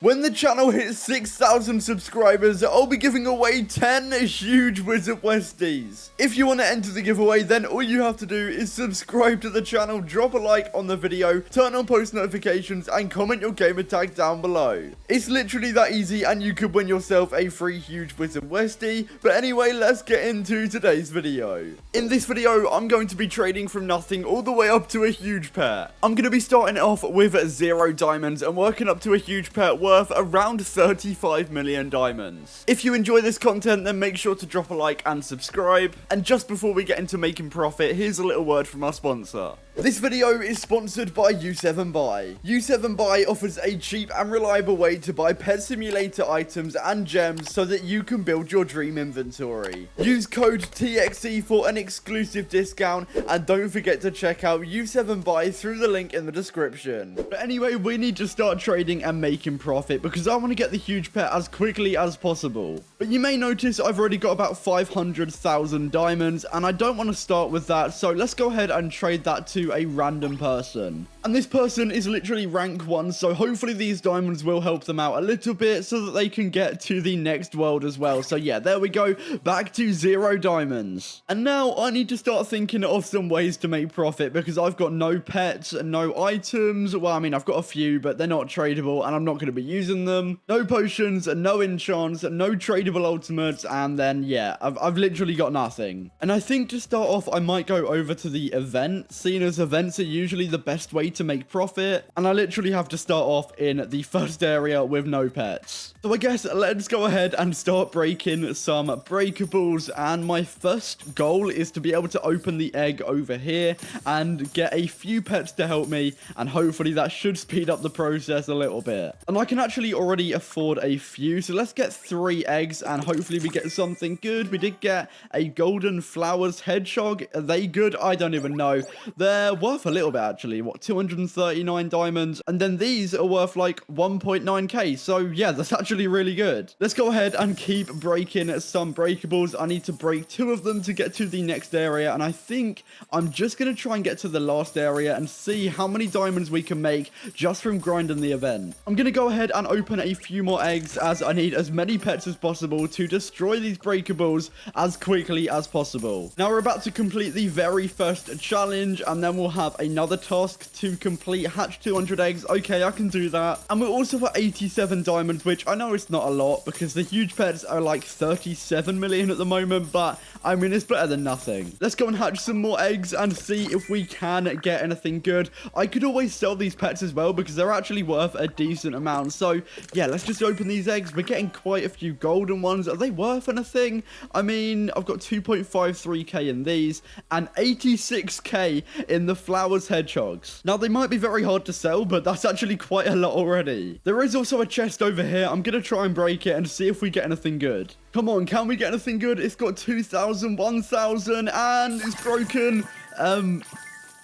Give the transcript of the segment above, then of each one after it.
When the channel hits 6,000 subscribers, I'll be giving away 10 huge Wizard Westies. If you want to enter the giveaway, then all you have to do is subscribe to the channel, drop a like on the video, turn on post notifications, and comment your gamer tag down below. It's literally that easy, and you could win yourself a free huge Wizard Westie. But anyway, let's get into today's video. In this video, I'm going to be trading from nothing all the way up to a huge pet. I'm going to be starting off with 0 diamonds and working up to a huge pet worth around 35 million diamonds. If you enjoy this content, then make sure to drop a like and subscribe. And just before we get into making profit, here's a little word from our sponsor. This video is sponsored by U7Buy. U7Buy offers a cheap and reliable way to buy Pet Simulator items and gems so that you can build your dream inventory. Use code TXE for an exclusive discount, and don't forget to check out U7Buy through the link in the description. But anyway, we need to start trading and making profit because I want to get the huge pet as quickly as possible. But you may notice I've already got about 500,000 diamonds, and I don't want to start with that, so let's go ahead and trade that to a random person. And this person is literally rank 1, so hopefully these diamonds will help them out a little bit so that they can get to the next world as well. So yeah, there we go, back to 0 diamonds. And now I need to start thinking of some ways to make profit because I've got no pets and no items. Well, I mean, I've got a few, but they're not tradable and I'm not going to be using them. No potions, no enchants, no tradable ultimates, and then yeah, I've literally got nothing. And I think to start off, I might go over to the event, seeing as events are usually the best way to make profit, and I literally have to start off in the first area with no pets. So I guess let's go ahead and start breaking some breakables, and my first goal is to be able to open the egg over here and get a few pets to help me, and hopefully that should speed up the process a little bit. And I can actually already afford a few, so let's get 3 eggs and hopefully we get something good. We did get a golden flowers hedgehog. Are they good? I don't even know. They're worth a little bit actually. What, 239 diamonds? And then these are worth like 1.9k. So yeah, that's actually really good. Let's go ahead and keep breaking some breakables. I need to break 2 of them to get to the next area, and I think I'm just going to try and get to the last area and see how many diamonds we can make just from grinding the event. I'm going to go ahead and open a few more eggs as I need as many pets as possible to destroy these breakables as quickly as possible. Now we're about to complete the very first challenge, and then we'll have another task to complete. Hatch 200 eggs. Okay, I can do that. And we're also at 87 diamonds, which I know it's not a lot because the huge pets are like 37 million at the moment, but I mean, it's better than nothing. Let's go and hatch some more eggs and see if we can get anything good. I could always sell these pets as well because they're actually worth a decent amount. So yeah, let's just open these eggs. We're getting quite a few golden ones. Are they worth anything? I mean, I've got 2.53k in these and 86k in the flowers hedgehogs. Now, they might be very hard to sell, but that's actually quite a lot already. There is also a chest over here. I'm going to try and break it and see if we get anything good. Come on, can we get anything good? It's got 2,000, 1,000, and it's broken.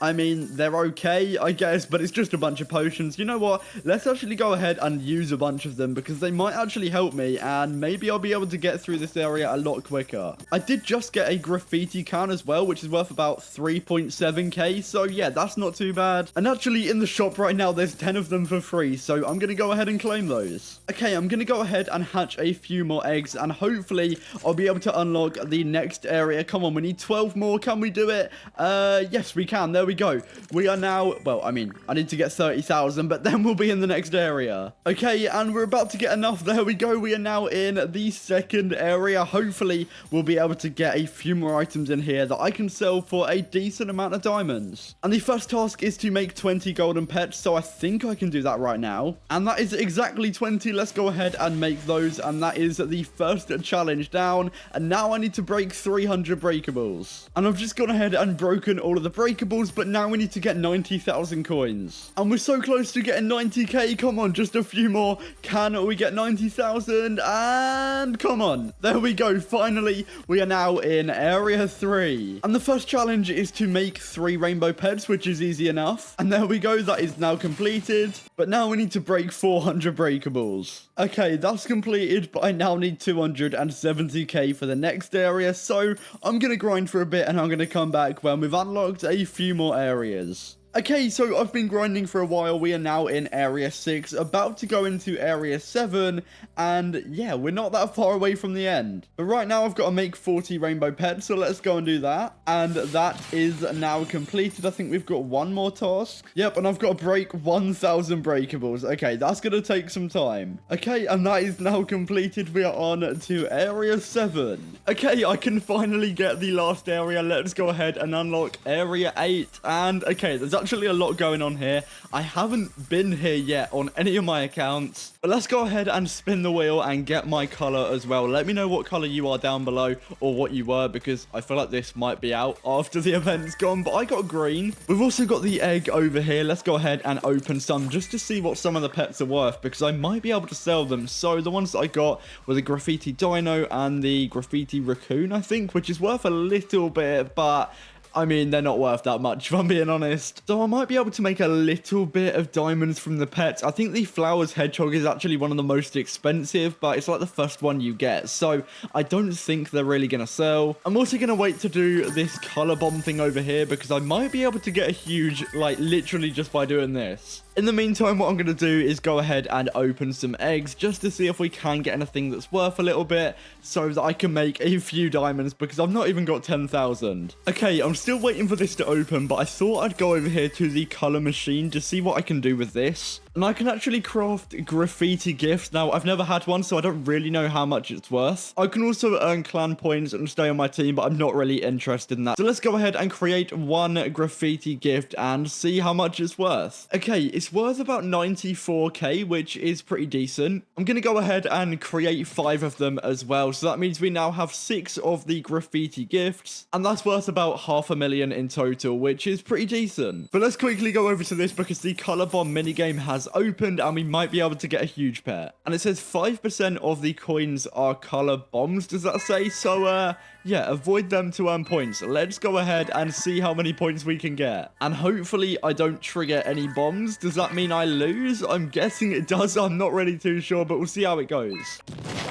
I mean, they're okay, I guess, but it's just a bunch of potions. You know what? Let's actually go ahead and use a bunch of them because they might actually help me, and maybe I'll be able to get through this area a lot quicker. I did just get a graffiti can as well, which is worth about 3.7k, so yeah, that's not too bad. And actually, in the shop right now, there's 10 of them for free, so I'm going to go ahead and claim those. Okay, I'm going to go ahead and hatch a few more eggs, and hopefully, I'll be able to unlock the next area. Come on, we need 12 more. Can we do it? Yes, we can. There we go. We are now, well, I mean, I need to get 30,000, but then we'll be in the next area. Okay, and we're about to get enough. There we go. We are now in the second area. Hopefully, we'll be able to get a few more items in here that I can sell for a decent amount of diamonds. And the first task is to make 20 golden pets, so I think I can do that right now. And that is exactly 20. Let's go ahead and make those, and that is the first challenge down. And now I need to break 300 breakables. And I've just gone ahead and broken all of the breakables, but now we need to get 90,000 coins. And we're so close to getting 90k. Come on, just a few more. Can we get 90,000? And come on. There we go. Finally, we are now in area 3. And the first challenge is to make 3 rainbow pets, which is easy enough. And there we go. That is now completed. But now we need to break 400 breakables. Okay, that's completed, but I now need 270k for the next area. So I'm going to grind for a bit and I'm going to come back when we've unlocked a few more areas. Okay, so I've been grinding for a while. We are now in Area 6, about to go into Area 7, and yeah, we're not that far away from the end. But right now, I've got to make 40 rainbow pets, so let's go and do that. And that is now completed. I think we've got one more task. Yep, and I've got to break 1,000 breakables. Okay, that's going to take some time. Okay, and that is now completed. We are on to Area 7. Okay, I can finally get the last area. Let's go ahead and unlock Area 8. And okay, there's actually a lot going on here. I haven't been here yet on any of my accounts, but let's go ahead and spin the wheel and get my color as well. Let me know what color you are down below, or what you were, because I feel like this might be out after the event's gone, but I got green. We've also got the egg over here. Let's go ahead and open some just to see what some of the pets are worth, because I might be able to sell them. So the ones that I got were the graffiti dino and the graffiti raccoon, I think, which is worth a little bit, but I mean, they're not worth that much, if I'm being honest. So I might be able to make a little bit of diamonds from the pets. I think the flowers hedgehog is actually one of the most expensive, but it's like the first one you get. So I don't think they're really going to sell. I'm also going to wait to do this color bomb thing over here, because I might be able to get a huge, like, literally just by doing this. In the meantime, what I'm going to do is go ahead and open some eggs just to see if we can get anything that's worth a little bit so that I can make a few diamonds, because I've not even got 10,000. Okay, I'm still waiting for this to open, but I thought I'd go over here to the color machine to see what I can do with this. And I can actually craft graffiti gifts. Now, I've never had one, so I don't really know how much it's worth. I can also earn clan points and stay on my team, but I'm not really interested in that. So let's go ahead and create one graffiti gift and see how much it's worth. Okay, it's worth about 94k, which is pretty decent. I'm going to go ahead and create 5 of them as well. So that means we now have 6 of the graffiti gifts, and that's worth about 500,000 in total, which is pretty decent. But let's quickly go over to this, because the color bomb minigame has opened and we might be able to get a huge pet. And it says 5% of the coins are color bombs, does that say? So yeah, avoid them to earn points. Let's go ahead and see how many points we can get. And hopefully I don't trigger any bombs. Does that mean I lose? I'm guessing it does. I'm not really too sure, but we'll see how it goes.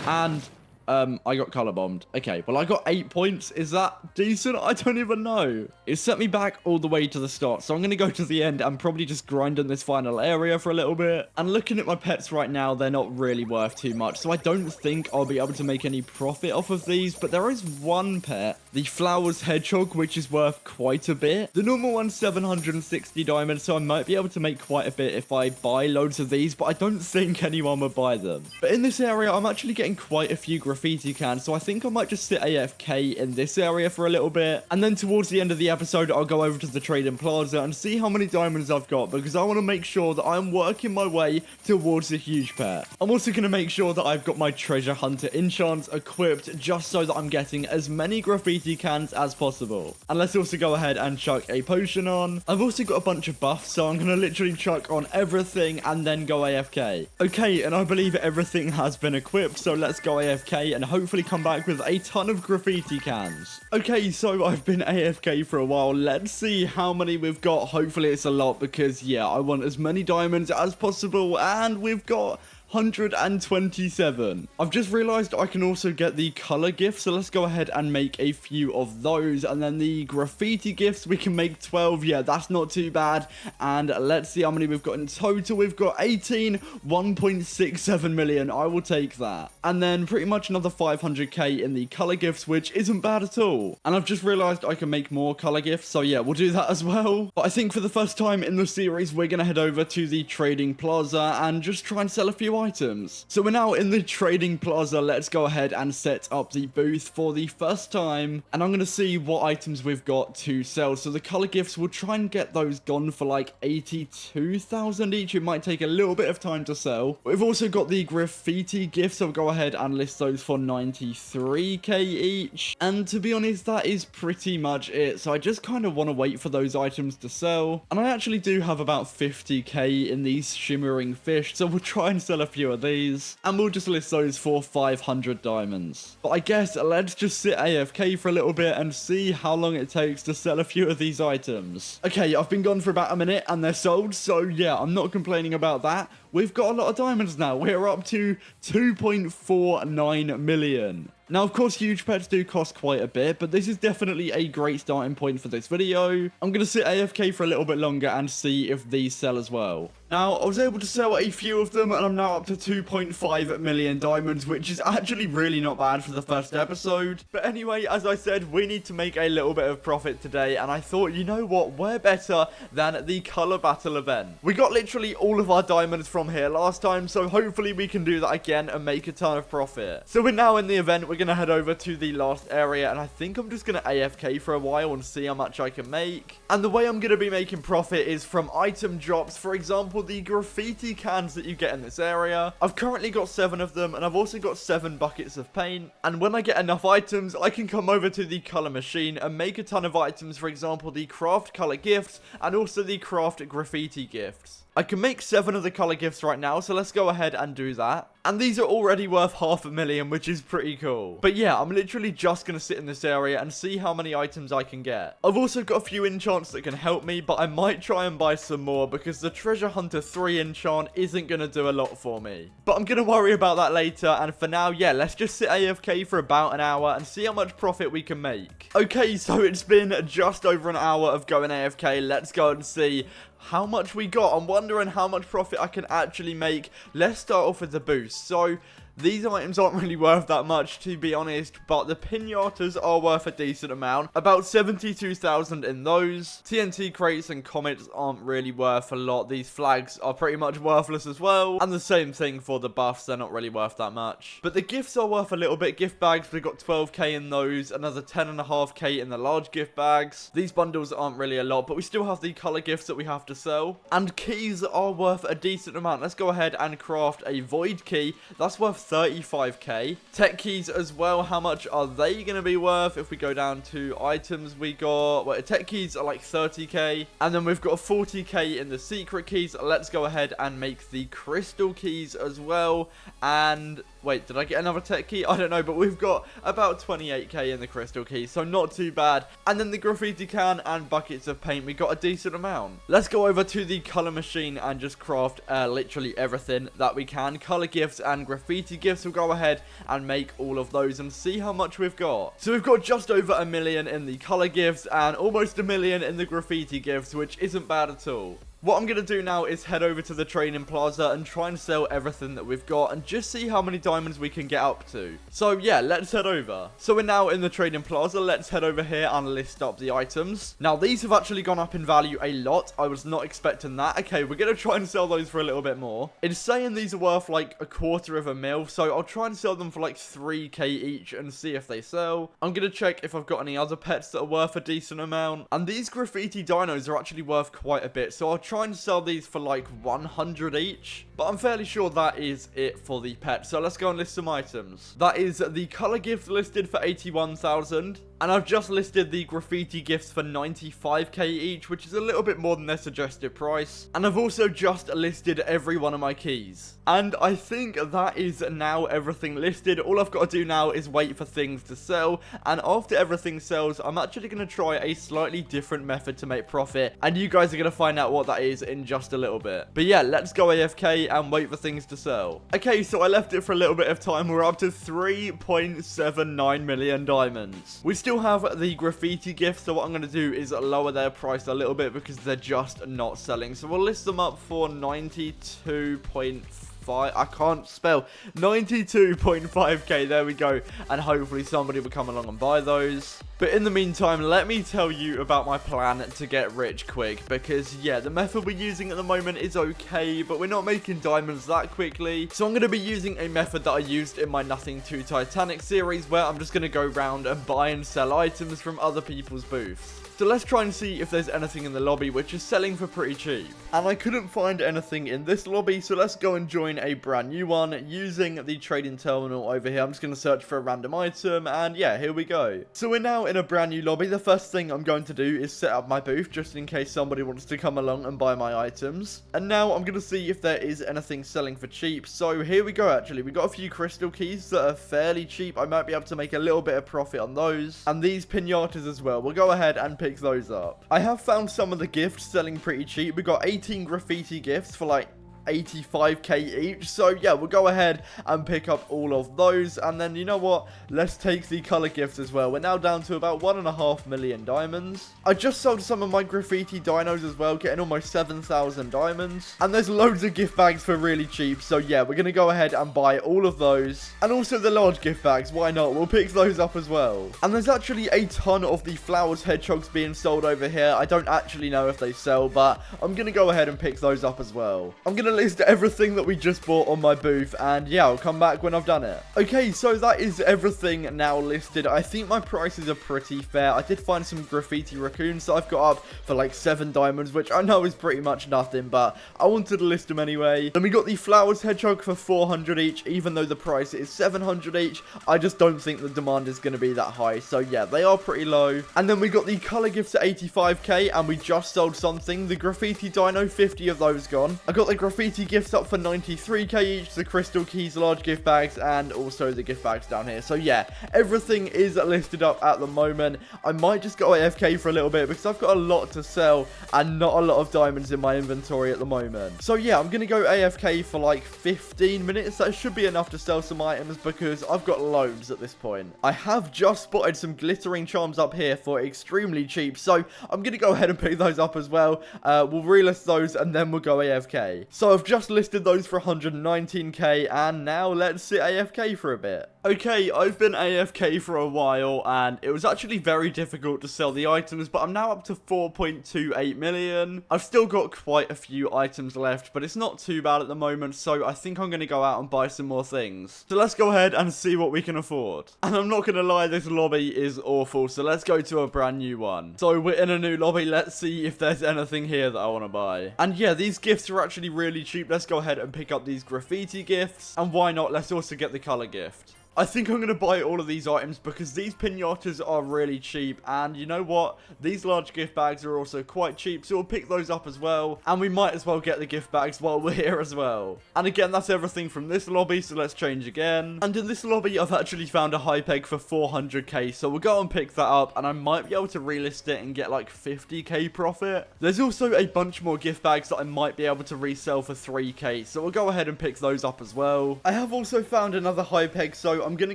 And I got color bombed. Okay, well, I got 8 points. Is that decent? I don't even know. It set me back all the way to the start, so I'm going to go to the end and probably just grind in this final area for a little bit. And looking at my pets right now, they're not really worth too much, so I don't think I'll be able to make any profit off of these, but there is one pet, the flowers hedgehog, which is worth quite a bit. The normal one's 760 diamonds, so I might be able to make quite a bit if I buy loads of these, but I don't think anyone would buy them. But in this area, I'm actually getting quite a few graffiti cans, so I think I might just sit AFK in this area for a little bit, and then towards the end of the episode I'll go over to the trading plaza and see how many diamonds I've got, because I want to make sure that I'm working my way towards a huge pet. I'm also going to make sure that I've got my treasure hunter enchants equipped, just so that I'm getting as many graffiti cans as possible. And let's also go ahead and chuck a potion on. I've also got a bunch of buffs, so I'm going to literally chuck on everything and then go AFK. Okay, and I believe everything has been equipped, so let's go AFK and hopefully come back with a ton of graffiti cans. Okay, so I've been AFK for a while. Let's see how many we've got. Hopefully it's a lot, because yeah, I want as many diamonds as possible, and we've got 127. I've just realized I can also get the color gifts, so let's go ahead and make a few of those. And then the graffiti gifts, we can make 12. Yeah, that's not too bad. And let's see how many we've got in total. We've got 18, 1.67 million. I will take that. And then pretty much another 500k in the color gifts, which isn't bad at all. And I've just realized I can make more color gifts, so yeah, we'll do that as well. But I think for the first time in the series, we're gonna head over to the trading plaza and just try and sell a few items. So we're now in the trading plaza. Let's go ahead and set up the booth for the first time, and I'm gonna see what items we've got to sell. So the color gifts, we'll try and get those gone for like 82,000 each. It might take a little bit of time to sell. We've also got the graffiti gifts, so I'll go ahead and list those for 93k each, and to be honest, that is pretty much it. So I just kind of want to wait for those items to sell, and I actually do have about 50k in these shimmering fish, so we'll try and sell a few of these, and we'll just list those for 500 diamonds. But I guess let's just sit AFK for a little bit and see how long it takes to sell a few of these items. Okay, I've been gone for about a minute and they're sold, so yeah, I'm not complaining about that. We've got a lot of diamonds now. We're up to 2.49 million. Now, of course, huge pets do cost quite a bit, but this is definitely a great starting point for this video. I'm going to sit AFK for a little bit longer and see if these sell as well. Now, I was able to sell a few of them, and I'm now up to 2.5 million diamonds, which is actually really not bad for the first episode. But anyway, as I said, we need to make a little bit of profit today, and I thought, you know what, we're better than the color battle event. We got literally all of our diamonds from here last time, so hopefully we can do that again and make a ton of profit. So we're now in the event. We're going to head over to the last area, and I think I'm just going to AFK for a while and see how much I can make. And the way I'm going to be making profit is from item drops. For example, the graffiti cans that you get in this area. I've currently got 7 of them, and I've also got 7 buckets of paint. And when I get enough items, I can come over to the color machine and make a ton of items. For example, the craft color gifts and also the craft graffiti gifts. I can make 7 of the color gifts right now, so let's go ahead and do that. And these are already worth 500,000, which is pretty cool. But yeah, I'm literally just going to sit in this area and see how many items I can get. I've also got a few enchants that can help me, but I might try and buy some more because the Treasure Hunter 3 enchant isn't going to do a lot for me. But I'm going to worry about that later, and for now, yeah, let's just sit AFK for about an hour and see how much profit we can make. Okay, so it's been just over an hour of going AFK. Let's go and see how much we got. I'm wondering how much profit I can actually make. Let's start off with the boost. So these items aren't really worth that much, to be honest, but the pinatas are worth a decent amount. About 72,000 in those. TNT crates and comets aren't really worth a lot. These flags are pretty much worthless as well. And the same thing for the buffs, they're not really worth that much. But the gifts are worth a little bit. Gift bags, we got 12k in those, another 10.5k in the large gift bags. These bundles aren't really a lot, but we still have the color gifts that we have to sell. And keys are worth a decent amount. Let's go ahead and craft a void key. That's worth 35k. Tech keys as well, how much are they going to be worth? If we go down to items, we got, well, tech keys are like 30k, and then we've got 40k in the secret keys. Let's go ahead and make the crystal keys as well. And wait, did I get another tech key? I don't know, but we've got about 28k in the crystal keys, so not too bad. And then the graffiti can and buckets of paint, we got a decent amount. Let's go over to the color machine and just craft literally everything that we can. Color gifts and graffiti gifts, we'll go ahead and make all of those and see how much we've got. So we've got just over 1 million in the color gifts and almost 1 million in the graffiti gifts, which isn't bad at all. What I'm going to do now is head over to the trading plaza and try and sell everything that we've got and just see how many diamonds we can get up to. So yeah, let's head over. So we're now in the trading plaza. Let's head over here and list up the items. Now these have actually gone up in value a lot. I was not expecting that. Okay, we're going to try and sell those for a little bit more. It's saying these are worth like 1/4 mil. So I'll try and sell them for like 3k each and see if they sell. I'm going to check if I've got any other pets that are worth a decent amount. And these graffiti dinos are actually worth quite a bit. So I'll try and sell these for like 100 each, but I'm fairly sure that is it for the pet. So let's go and list some items. That is the color gift listed for 81,000, and I've just listed the graffiti gifts for 95k each, which is a little bit more than their suggested price. And I've also just listed every one of my keys, and I think that is now everything listed. All I've got to do now is wait for things to sell, and after everything sells, I'm actually going to try a slightly different method to make profit, and you guys are going to find out what that is in just a little bit. But yeah, let's go AFK and wait for things to sell. Okay, so I left it for a little bit of time. We're up to 3.79 million diamonds. We still have the graffiti gifts, so what I'm going to do is lower their price a little bit because they're just not selling. So we'll list them up for 92.5. I can't spell. 92.5k, there we go. And hopefully somebody will come along and buy those. But in the meantime, let me tell you about my plan to get rich quick. Because, yeah, the method we're using at the moment is okay, but we're not making diamonds that quickly. So I'm going to be using a method that I used in my Nothing Too Titanic series, where I'm just going to go around and buy and sell items from other people's booths. So let's try and see if there's anything in the lobby which is selling for pretty cheap. And I couldn't find anything in this lobby, so let's go and join a brand new one using the trading terminal over here. I'm just going to search for a random item, and yeah, here we go. So we're now in a brand new lobby. The first thing I'm going to do is set up my booth just in case somebody wants to come along and buy my items. And now I'm going to see if there is anything selling for cheap. So here we go, actually. We got a few crystal keys that are fairly cheap. I might be able to make a little bit of profit on those. And these pinatas as well. We'll go ahead and pick those up. I have found some of the gifts selling pretty cheap. We got 18 graffiti gifts for like 85k each. So yeah, we'll go ahead and pick up all of those. And then, you know what? Let's take the color gifts as well. We're now down to about 1.5 million diamonds. I just sold some of my graffiti dinos as well, getting almost 7,000 diamonds. And there's loads of gift bags for really cheap. So yeah, we're going to go ahead and buy all of those. And also the large gift bags. Why not? We'll pick those up as well. And there's actually a ton of the flowers hedgehogs being sold over here. I don't actually know if they sell, but I'm going to go ahead and pick those up as well. I'm going to list everything that we just bought on my booth. And yeah, I'll come back when I've done it. Okay, so that is everything now listed. I think my prices are pretty fair. I did find some graffiti raccoons that I've got up for like 7 diamonds, which I know is pretty much nothing, but I wanted to list them anyway. Then we got the flowers hedgehog for 400 each, even though the price is 700 each. I just don't think the demand is going to be that high. So yeah, they are pretty low. And then we got the color gifts at 85k, and we just sold something. The graffiti dino, 50 of those gone. I got the graffiti gifts up for 93k each, the crystal keys, large gift bags, and also the gift bags down here. So yeah, everything is listed up at the moment. I might just go AFK for a little bit because I've got a lot to sell and not a lot of diamonds in my inventory at the moment. So yeah, I'm going to go AFK for like 15 minutes. That should be enough to sell some items because I've got loads at this point. I have just spotted some glittering charms up here for extremely cheap. So I'm going to go ahead and pick those up as well. We'll relist those and then we'll go AFK. So I've just listed those for 119k and now let's sit AFK for a bit. Okay, I've been AFK for a while and it was actually very difficult to sell the items, but I'm now up to 4.28 million. I've still got quite a few items left, but it's not too bad at the moment, so I think I'm going to go out and buy some more things. So let's go ahead and see what we can afford. And I'm not going to lie, this lobby is awful, so let's go to a brand new one. So we're in a new lobby, let's see if there's anything here that I want to buy. And yeah, these gifts are actually really cheap. Let's go ahead and pick up these graffiti gifts, and why not, let's also get the color gift. I think I'm going to buy all of these items because these pinatas are really cheap. And you know what? These large gift bags are also quite cheap. So we'll pick those up as well. And we might as well get the gift bags while we're here as well. And again, that's everything from this lobby. So let's change again. And in this lobby, I've actually found a high peg for 400k. So we'll go and pick that up. And I might be able to relist it and get like 50k profit. There's also a bunch more gift bags that I might be able to resell for 3k. So we'll go ahead and pick those up as well. I have also found another high peg. So I'm going to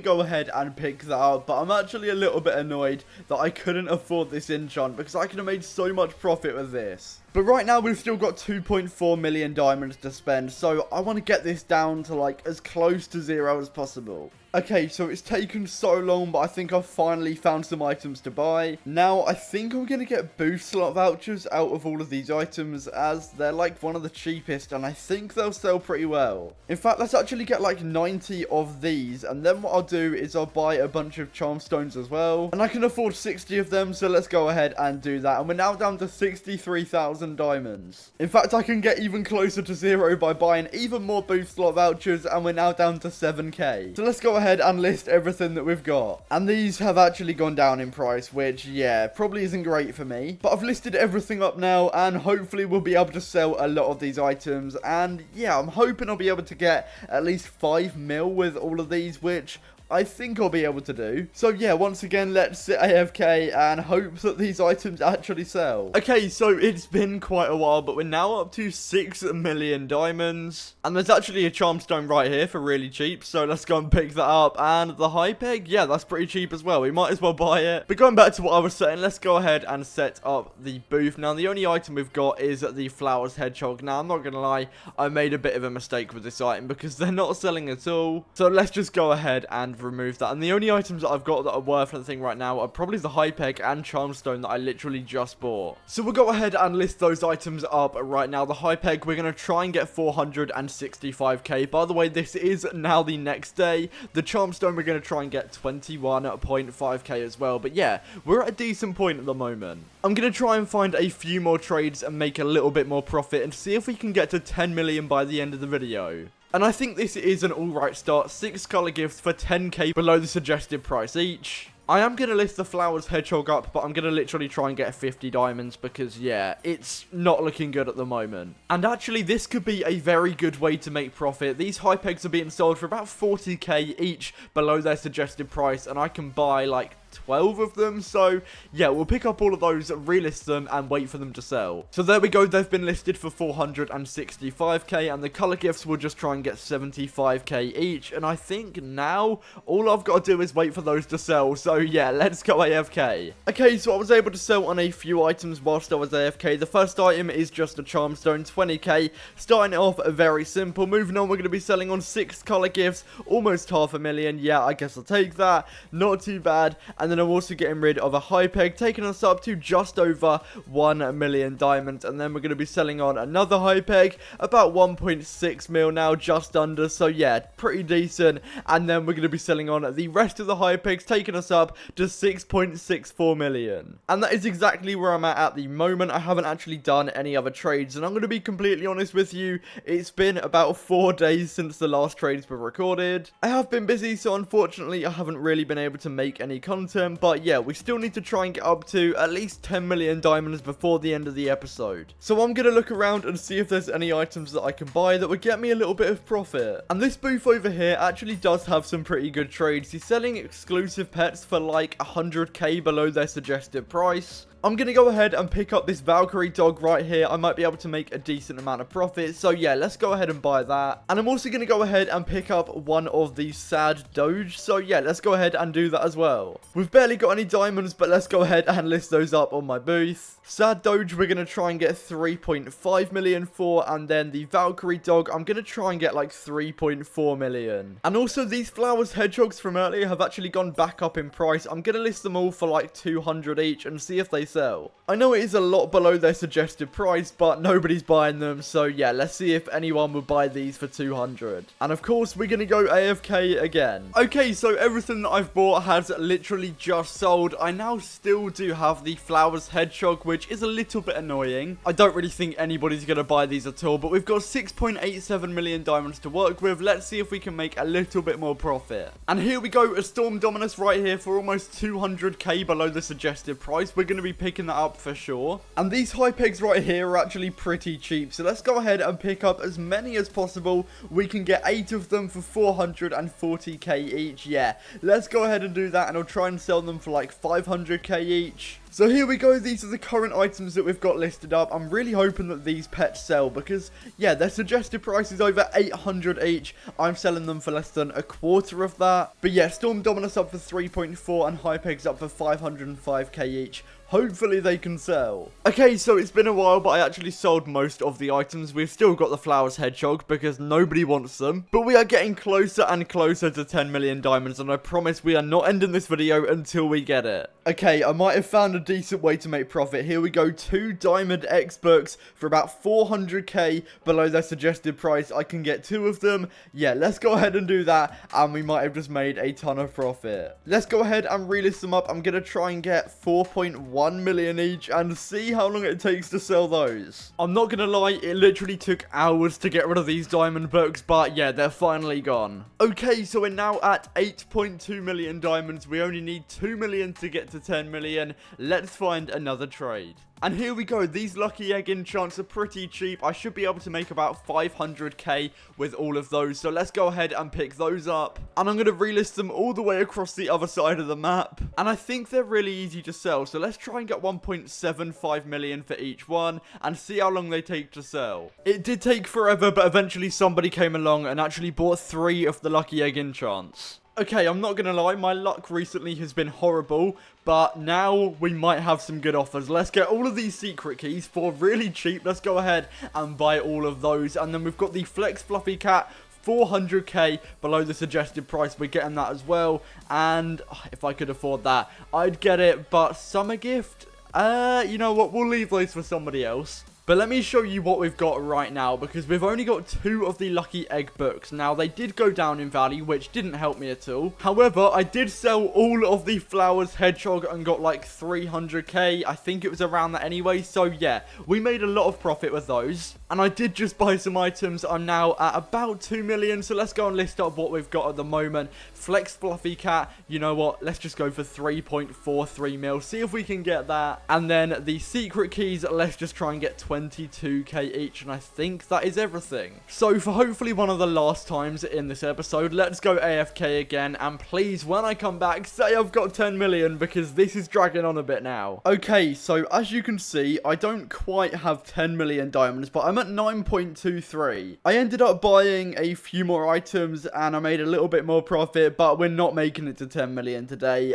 go ahead and pick that up, but I'm actually a little bit annoyed that I couldn't afford this enchant because I could have made so much profit with this. But right now, we've still got 2.4 million diamonds to spend, so I want to get this down to like as close to 0 as possible. Okay, so it's taken so long, but I think I've finally found some items to buy. Now, I think I'm going to get booth slot vouchers out of all of these items, as they're like one of the cheapest, and I think they'll sell pretty well. In fact, let's actually get like 90 of these, and then what I'll do is I'll buy a bunch of charm stones as well. And I can afford 60 of them, so let's go ahead and do that. And we're now down to 63,000 diamonds. In fact, I can get even closer to 0 by buying even more booth slot vouchers, and we're now down to 7k. So let's go ahead and list everything that we've got. And these have actually gone down in price, which, yeah, probably isn't great for me. But I've listed everything up now, and hopefully we'll be able to sell a lot of these items. And yeah, I'm hoping I'll be able to get at least 5 mil with all of these, which I think I'll be able to do. So yeah, once again, let's sit AFK and hope that these items actually sell. Okay, so it's been quite a while, but we're now up to 6 million diamonds. And there's actually a charm stone right here for really cheap. So let's go and pick that up. And the high peg, yeah, that's pretty cheap as well. We might as well buy it. But going back to what I was saying, let's go ahead and set up the booth. Now, the only item we've got is the flowers hedgehog. Now, I'm not going to lie, I made a bit of a mistake with this item because they're not selling at all. So let's just go ahead and remove that. And the only items that I've got that are worth anything right now are probably the high peg and charm stone that I literally just bought. So we'll go ahead and list those items up right now. The high peg, we're going to try and get 465k. By the way, this is now the next day. The charm stone, we're going to try and get 21.5k as well. But yeah, we're at a decent point at the moment. I'm going to try and find a few more trades and make a little bit more profit and see if we can get to 10 million by the end of the video. And I think this is an alright start. 6 color gifts for 10k below the suggested price each. I am going to list the flowers hedgehog up, but I'm going to literally try and get 50 diamonds because, yeah, it's not looking good at the moment. And actually, this could be a very good way to make profit. These high pegs are being sold for about 40k each below their suggested price, and I can buy, like, 12 of them. So yeah, we'll pick up all of those, relist them, and wait for them to sell. So there we go, they've been listed for 465k, and the color gifts will just try and get 75k each. And I think now all I've got to do is wait for those to sell. So yeah, let's go AFK. Okay, so I was able to sell on a few items whilst I was AFK. The first item is just a charm stone, 20k. Starting it off very simple. Moving on, we're going to be selling on 6 color gifts, almost 500,000. Yeah, I guess I'll take that. Not too bad. And then I'm also getting rid of a high peg, taking us up to just over 1 million diamonds. And then we're going to be selling on another high peg, about 1.6 mil now, just under. So yeah, pretty decent. And then we're going to be selling on the rest of the high pegs, taking us up to 6.64 million. And that is exactly where I'm at the moment. I haven't actually done any other trades, and I'm going to be completely honest with you, it's been about 4 days since the last trades were recorded. I have been busy, so unfortunately I haven't really been able to make any content, but yeah, we still need to try and get up to at least 10 million diamonds before the end of the episode. So I'm going to look around and see if there's any items that I can buy that would get me a little bit of profit. And this booth over here actually does have some pretty good trades. He's selling exclusive pets for like 100k below their suggested price. I'm going to go ahead and pick up this Valkyrie dog right here. I might be able to make a decent amount of profit. So yeah, let's go ahead and buy that. And I'm also going to go ahead and pick up one of these sad Doge. So yeah, let's go ahead and do that as well. We've barely got any diamonds, but let's go ahead and list those up on my booth. Sad Doge, we're going to try and get 3.5 million for. And then the Valkyrie dog, I'm going to try and get like 3.4 million. And also these Flowers hedgehogs from earlier have actually gone back up in price. I'm going to list them all for like 200 each and see if they sell. I know it is a lot below their suggested price, but nobody's buying them. So yeah, let's see if anyone would buy these for 200. And of course, we're going to go AFK again. Okay, so everything that I've bought has literally just sold. I now still do have the Flowers hedgehog, which is a little bit annoying. I don't really think anybody's going to buy these at all, but we've got 6.87 million diamonds to work with. Let's see if we can make a little bit more profit. And here we go, a Storm Dominus right here for almost 200k below the suggested price. We're going to be picking that up for sure. And these high pegs right here are actually pretty cheap, so let's go ahead and pick up as many as possible. We can get 8 of them for 440k each. Yeah, let's go ahead and do that, and I'll try and sell them for like 500k each. So here we go, these are the current items that we've got listed up. I'm really hoping that these pets sell because, yeah, their suggested price is over 800 each. I'm selling them for less than a quarter of that. But yeah, Storm Dominus up for 3.4 and High Pegs up for 505k each. Hopefully they can sell. Okay, so it's been a while, but I actually sold most of the items. We've still got the Flowers hedgehog because nobody wants them. But we are getting closer and closer to 10 million diamonds, and I promise we are not ending this video until we get it. Okay, I might have found a decent way to make profit. Here we go, 2 Diamond X books for about 400k below their suggested price. I can get 2 of them. Yeah, let's go ahead and do that, and we might have just made a ton of profit. Let's go ahead and relist them up. I'm going to try and get 4.1 million each and see how long it takes to sell those. I'm not gonna lie, it literally took hours to get rid of these diamond books, but yeah, they're finally gone. Okay, so we're now at 8.2 million diamonds. We only need 2 million to get to 10 million. Let's find another trade. And here we go, these lucky egg enchants are pretty cheap. I should be able to make about 500k with all of those. So let's go ahead and pick those up. And I'm going to relist them all the way across the other side of the map. And I think they're really easy to sell. So let's try and get 1.75 million for each one and see how long they take to sell. It did take forever, but eventually somebody came along and actually bought 3 of the lucky egg enchants. Okay, I'm not going to lie, my luck recently has been horrible, but now we might have some good offers. Let's get all of these secret keys for really cheap. Let's go ahead and buy all of those. And then we've got the Flex Fluffy Cat, 400k below the suggested price. We're getting that as well. And if I could afford that, I'd get it. But Summer Gift, you know what, we'll leave those for somebody else. But let me show you what we've got right now, because we've only got 2 of the lucky egg books. Now, they did go down in value, which didn't help me at all. However, I did sell all of the Flowers hedgehog and got like 300k. I think it was around that anyway. So yeah, we made a lot of profit with those. And I did just buy some items. I'm now at about 2 million. So let's go and list up what we've got at the moment. Flex Fluffy Cat. You know what? Let's just go for 3.43 mil. See if we can get that. And then the secret keys, let's just try and get 22k each. And I think that is everything. So for hopefully one of the last times in this episode, let's go AFK again. And please, when I come back, say I've got 10 million because this is dragging on a bit now. Okay, so as you can see, I don't quite have 10 million diamonds, but I'm at 9.23. I ended up buying a few more items and I made a little bit more profit, but we're not making it to 10 million today.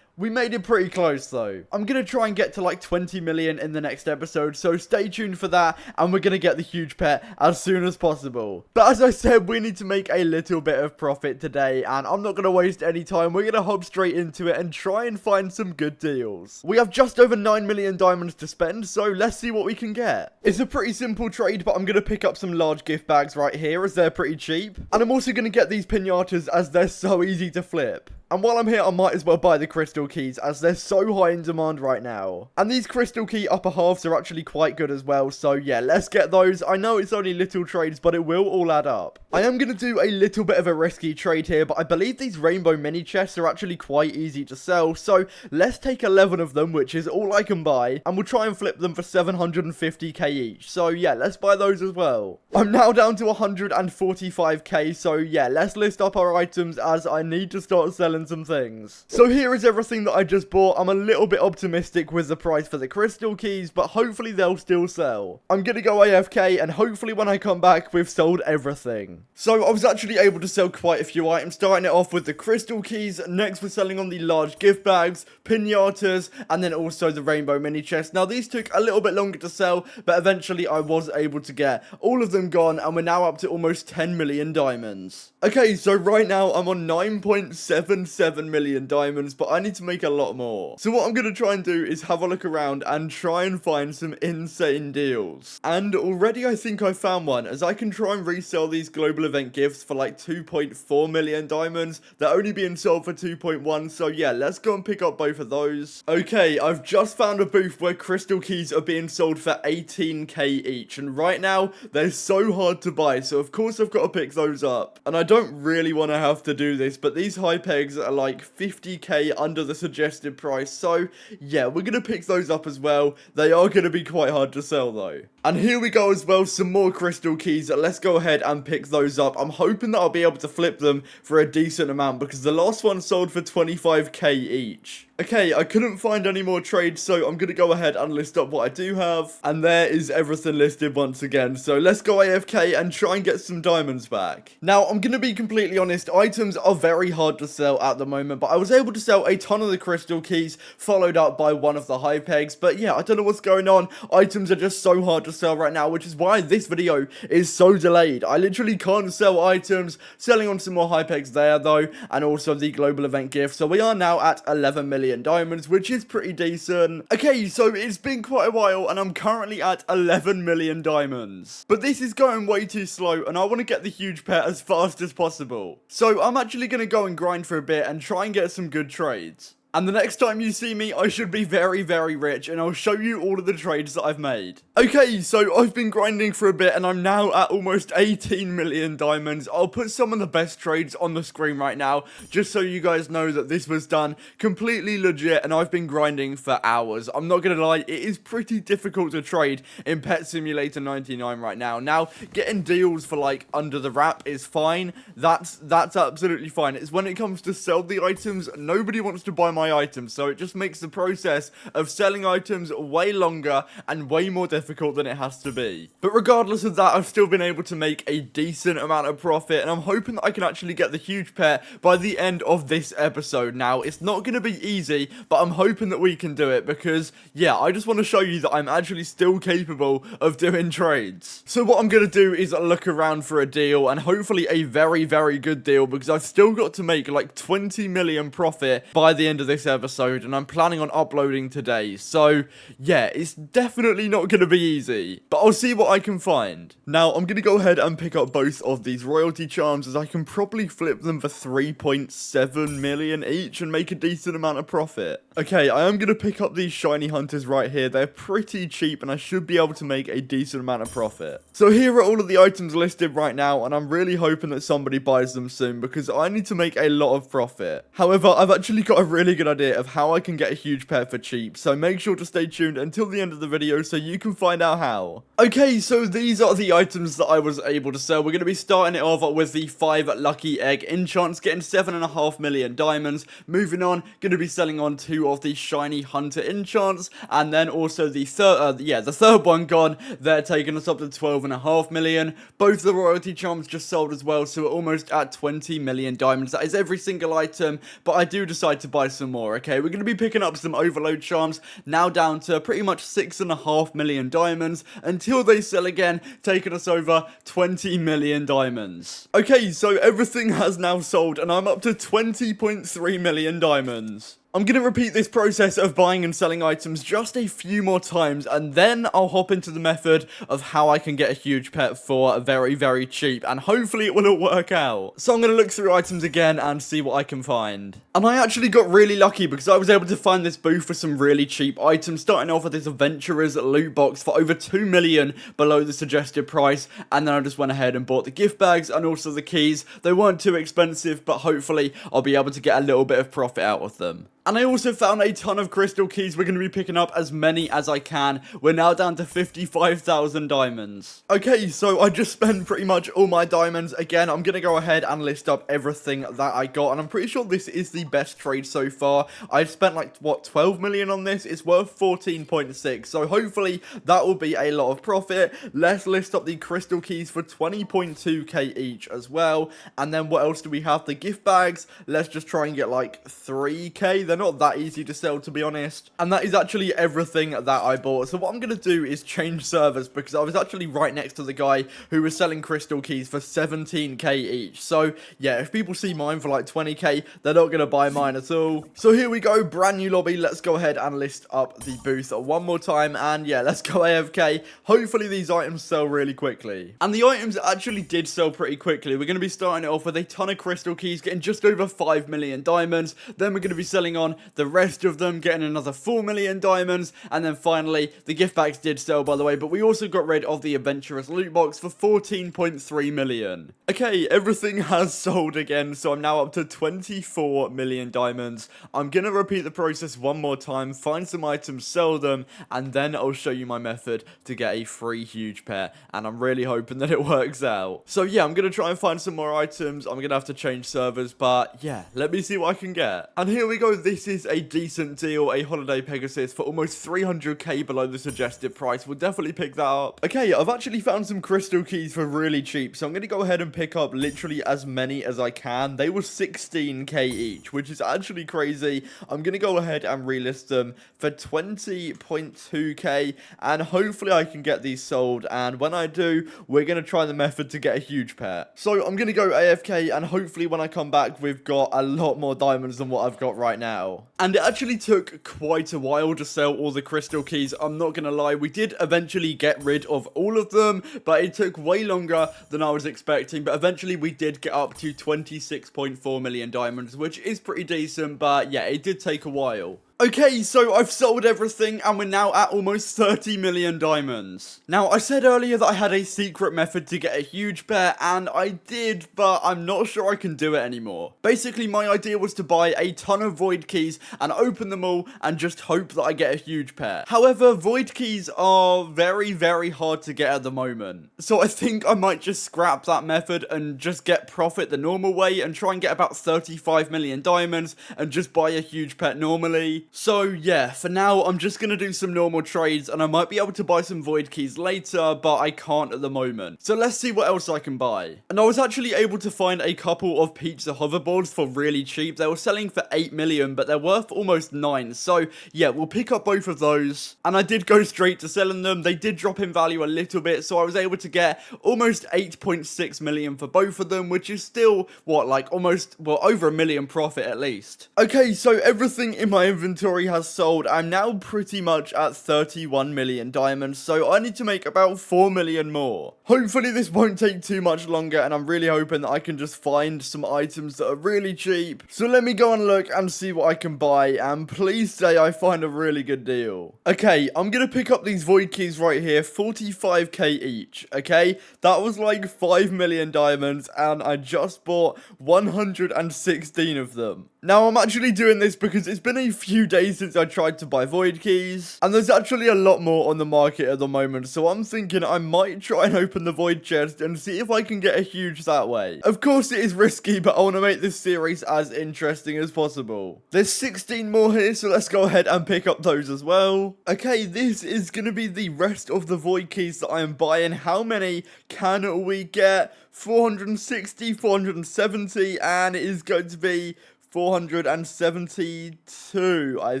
We made it pretty close though. I'm going to try and get to like 20 million in the next episode, so stay tuned for that, and we're going to get the huge pet as soon as possible. But as I said, we need to make a little bit of profit today, and I'm not going to waste any time. We're going to hop straight into it and try and find some good deals. We have just over 9 million diamonds to spend, so let's see what we can get. It's a pretty simple trade, but I'm going to pick up some large gift bags right here as they're pretty cheap. And I'm also going to get these pinatas as they're so easy to flip. And while I'm here, I might as well buy the crystal keys as they're so high in demand right now. And these crystal key upper halves are actually quite good as well. So yeah, let's get those. I know it's only little trades, but it will all add up. I am going to do a little bit of a risky trade here, but I believe these rainbow mini chests are actually quite easy to sell. So let's take 11 of them, which is all I can buy. And we'll try and flip them for 750k each. So yeah, let's buy those as well. I'm now down to 145k. So yeah, let's list up our items as I need to start selling some things. So here is everything that I just bought. I'm a little bit optimistic with the price for the crystal keys, but hopefully they'll still sell. I'm gonna go AFK, and hopefully when I come back, we've sold everything. So I was actually able to sell quite a few items, starting it off with the crystal keys. Next, we're selling on the large gift bags, pinatas, and then also the rainbow mini chest. Now these took a little bit longer to sell, but eventually I was able to get all of them gone, and we're now up to almost 10 million diamonds. Okay, so right now I'm on 9.77 million diamonds, but I need to make a lot more. So what I'm going to try and do is have a look around and try and find some insane deals. And already I think I found one, as I can try and resell these global event gifts for like 2.4 million diamonds. They're only being sold for 2.1, so yeah, let's go and pick up both of those. Okay, I've just found a booth where crystal keys are being sold for 18k each, and right now they're so hard to buy, so of course I've got to pick those up. And I don't really want to have to do this, but these high pegs are like 50k under the suggested price, so yeah, we're gonna pick those up as well. They are gonna be quite hard to sell though. And here we go as well, some more crystal keys. Let's go ahead and pick those up. I'm hoping that I'll be able to flip them for a decent amount, because the last one sold for 25k each. Okay, I couldn't find any more trades, so I'm gonna go ahead and list up what I do have. And there is everything listed once again. So let's go AFK and try and get some diamonds back. Now, I'm gonna be completely honest, items are very hard to sell at the moment, but I was able to sell a ton of the crystal keys, followed up by one of the high pegs. But yeah, I don't know what's going on. Items are just so hard to sell right now, which is why this video is so delayed. I literally can't sell items. Selling on some more high pegs there though, and also the global event gift. So we are now at 11 million diamonds, which is pretty decent. Okay, so it's been quite a while, and I'm currently at 11 million diamonds. But this is going way too slow, and I want to get the huge pet as fast as possible. So I'm actually going to go and grind for a bit and try and get some good trades. And the next time you see me, I should be very, very rich, and I'll show you all of the trades that I've made. Okay, so I've been grinding for a bit, and I'm now at almost 18 million diamonds. I'll put some of the best trades on the screen right now, just so you guys know that this was done completely legit, and I've been grinding for hours. I'm not gonna lie, it is pretty difficult to trade in Pet Simulator 99 right now. Now, getting deals for, like, under the wrap is fine. That's absolutely fine. It's when it comes to sell the items, nobody wants to buy my items, so it just makes the process of selling items way longer and way more difficult than it has to be. But regardless of that, I've still been able to make a decent amount of profit, and I'm hoping that I can actually get the huge pet by the end of this episode. Now, it's not going to be easy, but I'm hoping that we can do it, because yeah, I just want to show you that I'm actually still capable of doing trades. So what I'm going to do is look around for a deal, and hopefully a very, very good deal, because I've still got to make like 20 million profit by the end of this episode, and I'm planning on uploading today. So, yeah, it's definitely not going to be easy, but I'll see what I can find. Now, I'm going to go ahead and pick up both of these royalty charms, as I can probably flip them for 3.7 million each and make a decent amount of profit. Okay, I am going to pick up these shiny hunters right here. They're pretty cheap, and I should be able to make a decent amount of profit. So here are all of the items listed right now, and I'm really hoping that somebody buys them soon, because I need to make a lot of profit. However, I've actually got a really good idea of how I can get a huge pet for cheap, so make sure to stay tuned until the end of the video so you can find out how. Okay, so these are the items that I was able to sell. We're going to be starting it off with the 5 lucky egg enchants, getting 7.5 million diamonds. Moving on, going to be selling on 2 of the shiny hunter enchants, and then also the third one gone. They're taking us up to 12.5 million. Both the royalty charms just sold as well, so we're almost at 20 million diamonds. That is every single item, but I do decide to buy some more. Okay, we're going to be picking up some overload charms, now down to pretty much 6.5 million diamonds until they sell again, taking us over 20 million diamonds. Okay, so everything has now sold, and I'm up to 20.3 million diamonds. I'm going to repeat this process of buying and selling items just a few more times, and then I'll hop into the method of how I can get a huge pet for very, very cheap, and hopefully it will all work out. So I'm going to look through items again and see what I can find. And I actually got really lucky because I was able to find this booth for some really cheap items, starting off with this adventurer's loot box for over 2 million below the suggested price, and then I just went ahead and bought the gift bags and also the keys. They weren't too expensive, but hopefully I'll be able to get a little bit of profit out of them. And I also found a ton of crystal keys. We're going to be picking up as many as I can. We're now down to 55,000 diamonds. Okay, so I just spent pretty much all my diamonds. Again, I'm going to go ahead and list up everything that I got. And I'm pretty sure this is the best trade so far. I spent like, what, 12 million on this? It's worth 14.6. So hopefully that will be a lot of profit. Let's list up the crystal keys for 20.2k each as well. And then what else do we have? The gift bags. Let's just try and get like 3k. They're not that easy to sell, to be honest. And that is actually everything that I bought. So what I'm going to do is change servers, because I was actually right next to the guy who was selling crystal keys for 17k each. So yeah, if people see mine for like 20k, they're not going to buy mine at all. So here we go, brand new lobby. Let's go ahead and list up the booth one more time. And yeah, let's go AFK. Hopefully these items sell really quickly. And the items actually did sell pretty quickly. We're going to be starting it off with a ton of crystal keys, getting just over 5 million diamonds. Then we're going to be selling on the rest of them, getting another 4 million diamonds, and then finally the gift bags did sell, by the way, but we also got rid of the adventurous loot box for 14.3 million. Okay, everything has sold again, so I'm now up to 24 million diamonds. I'm gonna repeat the process one more time, find some items, sell them, and then I'll show you my method to get a free huge pet, and I'm really hoping that it works out. So yeah, I'm gonna try and find some more items. I'm gonna have to change servers, but yeah, let me see what I can get. And here we go. This is a decent deal, a holiday Pegasus for almost 300k below the suggested price. We'll definitely pick that up. Okay, I've actually found some crystal keys for really cheap, so I'm going to go ahead and pick up literally as many as I can. They were 16k each, which is actually crazy. I'm going to go ahead and relist them for 20.2k, and hopefully I can get these sold, and when I do, we're going to try the method to get a huge pet. So I'm going to go AFK, and hopefully when I come back, we've got a lot more diamonds than what I've got right now. And it actually took quite a while to sell all the crystal keys, I'm not gonna lie. We did eventually get rid of all of them, but it took way longer than I was expecting. But eventually we did get up to 26.4 million diamonds, which is pretty decent, but yeah, it did take a while. Okay, so I've sold everything, and we're now at almost 30 million diamonds. Now, I said earlier that I had a secret method to get a huge pet, and I did, but I'm not sure I can do it anymore. Basically, my idea was to buy a ton of void keys and open them all and just hope that I get a huge pet. However, void keys are very, very hard to get at the moment. So I think I might just scrap that method and just get profit the normal way and try and get about 35 million diamonds and just buy a huge pet normally. So yeah, for now, I'm just gonna do some normal trades, and I might be able to buy some void keys later, but I can't at the moment. So let's see what else I can buy. And I was actually able to find a couple of pizza hoverboards for really cheap. They were selling for 8 million, but they're worth almost 9. So yeah, we'll pick up both of those. And I did go straight to selling them. They did drop in value a little bit, so I was able to get almost 8.6 million for both of them, which is still, what, like almost, well, over a million profit at least. Okay, so everything in my inventory has sold. I'm now pretty much at 31 million diamonds, so I need to make about 4 million more. Hopefully this won't take too much longer, and I'm really hoping that I can just find some items that are really cheap. So let me go and look and see what I can buy, and please say I find a really good deal. Okay, I'm gonna pick up these void keys right here, 45k each, okay? That was like 5 million diamonds, and I just bought 116 of them. Now, I'm actually doing this because it's been a few days since I tried to buy void keys, and there's actually a lot more on the market at the moment, so I'm thinking I might try and open the void chest and see if I can get a huge that way. Of course, it is risky, but I want to make this series as interesting as possible. There's 16 more here, so let's go ahead and pick up those as well. Okay, this is going to be the rest of the void keys that I am buying. How many can we get? 460, 470, and it is going to be 472, I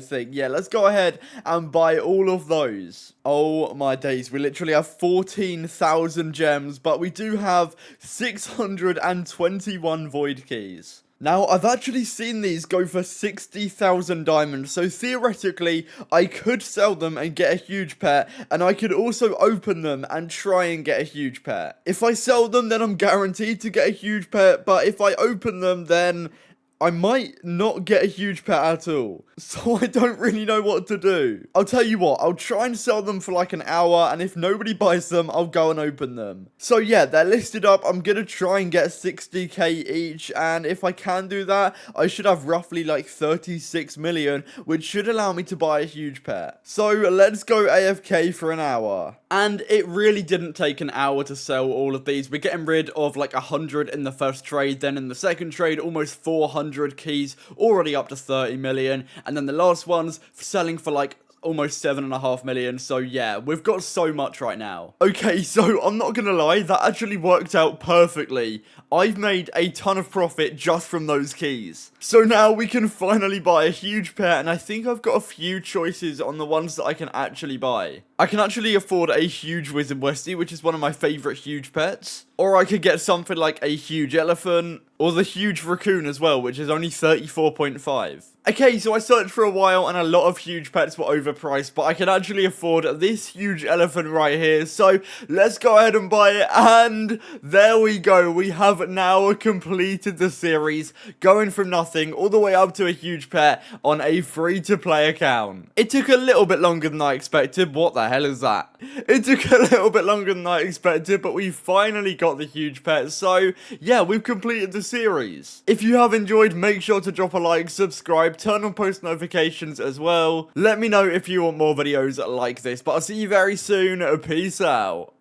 think. Yeah, let's go ahead and buy all of those. Oh my days, we literally have 14,000 gems, but we do have 621 void keys. Now, I've actually seen these go for 60,000 diamonds, so theoretically, I could sell them and get a huge pet, and I could also open them and try and get a huge pet. If I sell them, then I'm guaranteed to get a huge pet, but if I open them, then I might not get a huge pet at all, so I don't really know what to do. I'll tell you what, I'll try and sell them for like an hour, and if nobody buys them, I'll go and open them. So yeah, they're listed up. I'm gonna try and get 60k each, and if I can do that, I should have roughly like 36 million, which should allow me to buy a huge pet. So let's go AFK for an hour. And it really didn't take an hour to sell all of these. We're getting rid of like 100 in the first trade, then in the second trade, almost 400 keys, already up to 30 million, and then the last one's selling for like almost 7.5 million, so yeah, we've got so much right now. Okay, so I'm not gonna lie, that actually worked out perfectly. I've made a ton of profit just from those keys. So now we can finally buy a huge pet, and I think I've got a few choices on the ones that I can actually buy. I can actually afford a huge Wizard Westie, which is one of my favourite huge pets. Or I could get something like a huge elephant, or the huge raccoon as well, which is only 34.5. Okay, so I searched for a while and a lot of huge pets were overpriced, but I can actually afford this huge elephant right here. So let's go ahead and buy it, and there we go. We have now completed the series, going from nothing all the way up to a huge pet on a free-to-play account. It took a little bit longer than I expected. What the hell is that? It took a little bit longer than I expected, but we finally got the huge pet. So yeah, we've completed the series. If you have enjoyed, make sure to drop a like, subscribe, turn on post notifications as well. Let me know if you want more videos like this, but I'll see you very soon. Peace out.